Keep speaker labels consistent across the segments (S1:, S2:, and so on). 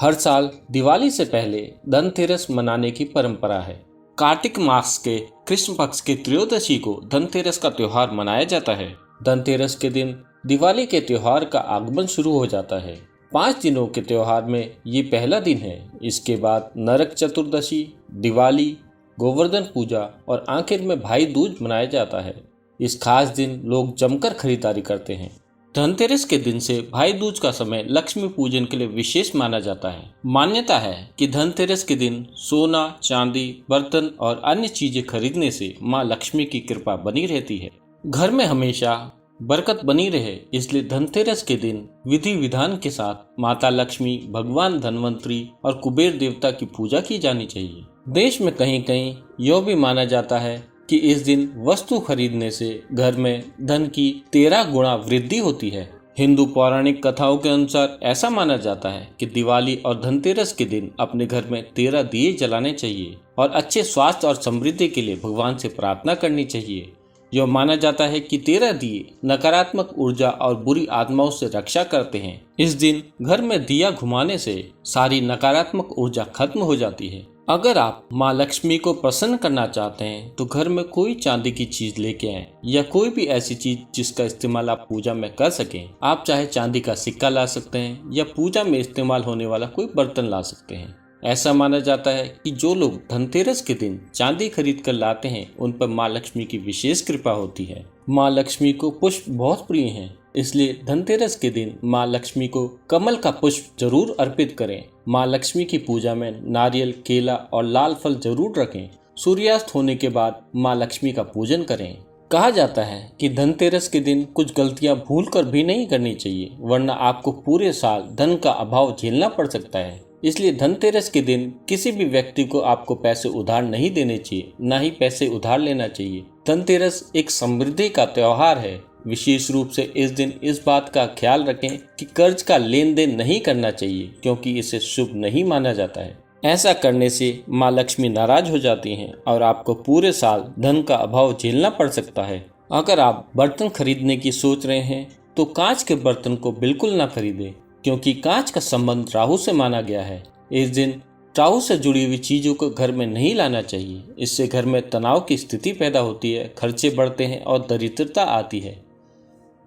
S1: हर साल दिवाली से पहले धनतेरस मनाने की परंपरा है। कार्तिक मास के कृष्ण पक्ष की त्रयोदशी को धनतेरस का त्योहार मनाया जाता है। धनतेरस के दिन दिवाली के त्योहार का आगमन शुरू हो जाता है। 5 दिनों के त्योहार में ये पहला दिन है। इसके बाद नरक चतुर्दशी, दिवाली, गोवर्धन पूजा और आखिर में भाई दूज मनाया जाता है। इस खास दिन लोग जमकर खरीदारी करते हैं। धनतेरस के दिन से भाई दूज का समय लक्ष्मी पूजन के लिए विशेष माना जाता है। मान्यता है कि धनतेरस के दिन सोना, चांदी, बर्तन और अन्य चीजें खरीदने से मां लक्ष्मी की कृपा बनी रहती है। घर में हमेशा बरकत बनी रहे, इसलिए धनतेरस के दिन विधि विधान के साथ माता लक्ष्मी, भगवान धनवंतरी और कुबेर देवता की पूजा की जानी चाहिए। देश में कहीं कहीं यह भी माना जाता है कि इस दिन वस्तु खरीदने से घर में धन की 13 गुना वृद्धि होती है। हिंदू पौराणिक कथाओं के अनुसार ऐसा माना जाता है कि दिवाली और धनतेरस के दिन अपने घर में 13 दिए जलाने चाहिए और अच्छे स्वास्थ्य और समृद्धि के लिए भगवान से प्रार्थना करनी चाहिए। यह माना जाता है कि 13 दिए नकारात्मक ऊर्जा और बुरी आत्माओं से रक्षा करते हैं। इस दिन घर में दिया घुमाने से सारी नकारात्मक ऊर्जा खत्म हो जाती है। अगर आप माँ लक्ष्मी को प्रसन्न करना चाहते हैं तो घर में कोई चांदी की चीज लेके आएं या कोई भी ऐसी चीज जिसका इस्तेमाल आप पूजा में कर सकें। आप चाहे चांदी का सिक्का ला सकते हैं या पूजा में इस्तेमाल होने वाला कोई बर्तन ला सकते हैं। ऐसा माना जाता है कि जो लोग धनतेरस के दिन चांदी खरीद कर लाते हैं उन पर माँ लक्ष्मी की विशेष कृपा होती है। माँ लक्ष्मी को पुष्प बहुत प्रिय हैं, इसलिए धनतेरस के दिन माँ लक्ष्मी को कमल का पुष्प जरूर अर्पित करें। माँ लक्ष्मी की पूजा में नारियल, केला और लाल फल जरूर रखें। सूर्यास्त होने के बाद माँ लक्ष्मी का पूजन करें। कहा जाता है कि धनतेरस के दिन कुछ गलतियां भूल कर भी नहीं करनी चाहिए, वरना आपको पूरे साल धन का अभाव झेलना पड़ सकता है। इसलिए धनतेरस के दिन किसी भी व्यक्ति को आपको पैसे उधार नहीं देने चाहिए, न ही पैसे उधार लेना चाहिए। धनतेरस एक समृद्धि का त्योहार है। विशेष रूप से इस दिन इस बात का ख्याल रखें कि कर्ज का लेन देन नहीं करना चाहिए, क्योंकि इसे शुभ नहीं माना जाता है। ऐसा करने से माँ लक्ष्मी नाराज हो जाती हैं और आपको पूरे साल धन का अभाव झेलना पड़ सकता है। अगर आप बर्तन खरीदने की सोच रहे हैं तो कांच के बर्तन को बिल्कुल ना खरीदें, क्योंकि कांच का संबंध राहु से माना गया है। इस दिन राहु से जुड़ी हुई चीजों को घर में नहीं लाना चाहिए। इससे घर में तनाव की स्थिति पैदा होती है, खर्चे बढ़ते हैं और दरिद्रता आती है।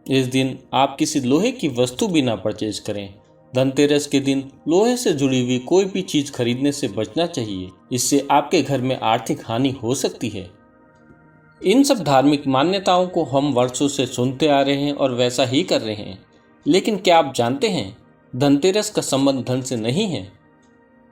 S1: इस दिन आप किसी लोहे की वस्तु भी ना परचेज करें। धनतेरस के दिन लोहे से जुड़ी हुई कोई भी चीज खरीदने से बचना चाहिए, इससे आपके घर में आर्थिक हानि हो सकती है। इन सब धार्मिक मान्यताओं को हम वर्षों से सुनते आ रहे हैं और वैसा ही कर रहे हैं, लेकिन क्या आप जानते हैं धनतेरस का संबंध धन से नहीं है?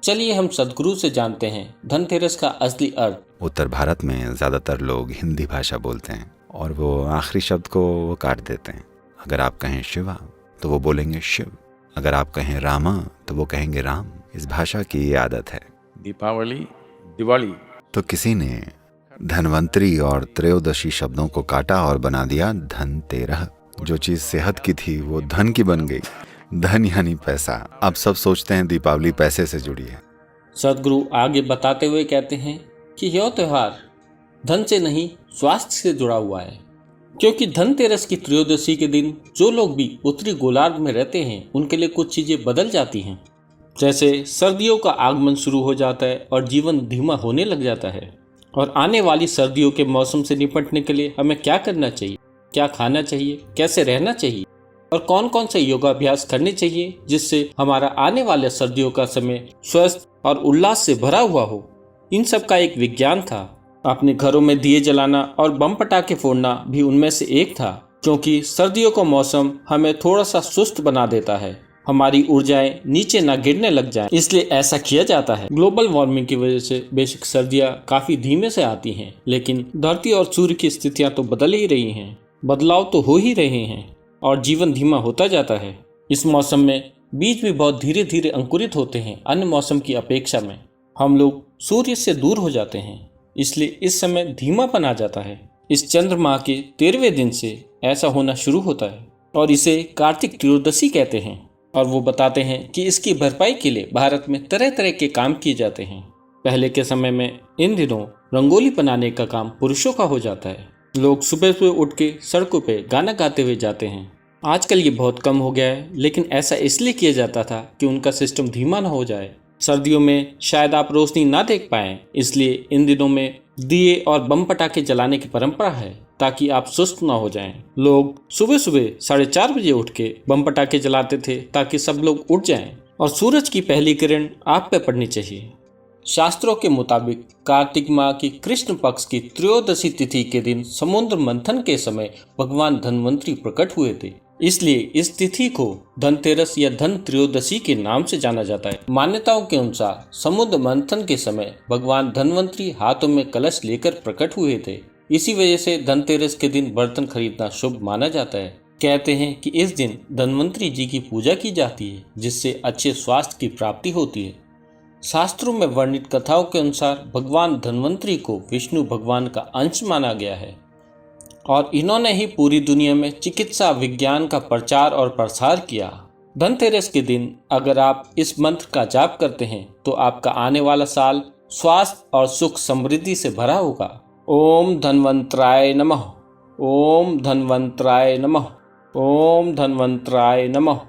S1: चलिए हम सदगुरु से जानते हैं धनतेरस का असली अर्थ।
S2: उत्तर भारत में ज़्यादातर लोग हिंदी भाषा बोलते हैं और वो आखिरी शब्द को वो काट देते हैं। अगर आप कहें शिवा तो वो बोलेंगे शिव, अगर आप कहें रामा तो वो कहेंगे राम। इस भाषा की ये आदत है।
S3: दीपावली, दिवाली।
S2: तो किसी ने धनवंतरी और त्रयोदशी शब्दों को काटा और बना दिया धनतेरह। जो चीज़ सेहत की थी वो धन की बन गई। धन यानी पैसा। अब सब सोचते हैं दीपावली पैसे से जुड़ी है।
S1: सदगुरु आगे बताते हुए कहते हैं कि यह त्योहार धन से नहीं स्वास्थ्य से जुड़ा हुआ है, क्योंकि धनतेरस की त्रयोदशी के दिन जो लोग भी उत्तरी गोलार्ध में रहते हैं उनके लिए कुछ चीजें बदल जाती हैं। जैसे सर्दियों का आगमन शुरू हो जाता है और जीवन धीमा होने लग जाता है। और आने वाली सर्दियों के मौसम से निपटने के लिए हमें क्या करना चाहिए, क्या खाना चाहिए, कैसे रहना चाहिए और कौन कौन से योगाभ्यास करने चाहिए जिससे हमारा आने वाले सर्दियों का समय स्वस्थ और उल्लास से भरा हुआ हो। इन सब का एक विज्ञान था। अपने घरों में दिए जलाना और बम पटाखे फोड़ना भी उनमें से एक था, क्योंकि सर्दियों का मौसम हमें थोड़ा सा सुस्त बना देता है, हमारी ऊर्जाएं नीचे ना गिरने लग जाएं, इसलिए ऐसा किया जाता है। ग्लोबल वार्मिंग की वजह से बेशक सर्दियां काफी धीमे से आती हैं, लेकिन धरती और सूर्य की स्थितियां तो बदल ही रही हैं, बदलाव तो हो ही रहे हैं और जीवन धीमा होता जाता है। इस मौसम में बीज भी बहुत धीरे धीरे अंकुरित होते हैं। अन्य मौसम की अपेक्षा में हम लोग सूर्य से दूर हो जाते हैं, इसलिए इस समय धीमापन आ जाता है। इस चंद्रमा के 13वें दिन से ऐसा होना शुरू होता है और इसे कार्तिक त्रयोदशी कहते हैं। और वो बताते हैं कि इसकी भरपाई के लिए भारत में तरह तरह के काम किए जाते हैं। पहले के समय में इन दिनों रंगोली बनाने का काम पुरुषों का हो जाता है। लोग सुबह सुबह उठ के सड़कों पे गाना गाते हुए जाते हैं। आजकल ये बहुत कम हो गया है, लेकिन ऐसा इसलिए किया जाता था कि उनका सिस्टम धीमा न हो जाए। सर्दियों में शायद आप रोशनी ना देख पाएं, इसलिए इन दिनों में दिए और बम पटाखे जलाने की परंपरा है ताकि आप सुस्त ना हो जाएं। लोग सुबह सुबह 4:30 बजे उठ के बम पटाखे जलाते थे ताकि सब लोग उठ जाएं और सूरज की पहली किरण आप पे पड़नी चाहिए। शास्त्रों के मुताबिक कार्तिक माह की कृष्ण पक्ष की त्रयोदशी तिथि के दिन समुद्र मंथन के समय भगवान धन्वंतरी प्रकट हुए थे, इसलिए इस तिथि को धनतेरस या धन त्रयोदशी के नाम से जाना जाता है। मान्यताओं के अनुसार समुद्र मंथन के समय भगवान धन्वंतरी हाथों में कलश लेकर प्रकट हुए थे। इसी वजह से धनतेरस के दिन बर्तन खरीदना शुभ माना जाता है। कहते हैं कि इस दिन धन्वंतरी जी की पूजा की जाती है, जिससे अच्छे स्वास्थ्य की प्राप्ति होती है। शास्त्रों में वर्णित कथाओं के अनुसार भगवान धन्वंतरी को विष्णु भगवान का अंश माना गया है और इन्होंने ही पूरी दुनिया में चिकित्सा विज्ञान का प्रचार और प्रसार किया। धनतेरस के दिन अगर आप इस मंत्र का जाप करते हैं तो आपका आने वाला साल स्वास्थ्य और सुख समृद्धि से भरा होगा। ओम धन्वंतराय नमः। ओम धन्वंतराय नमः। ओम धन्वंतराय नमः।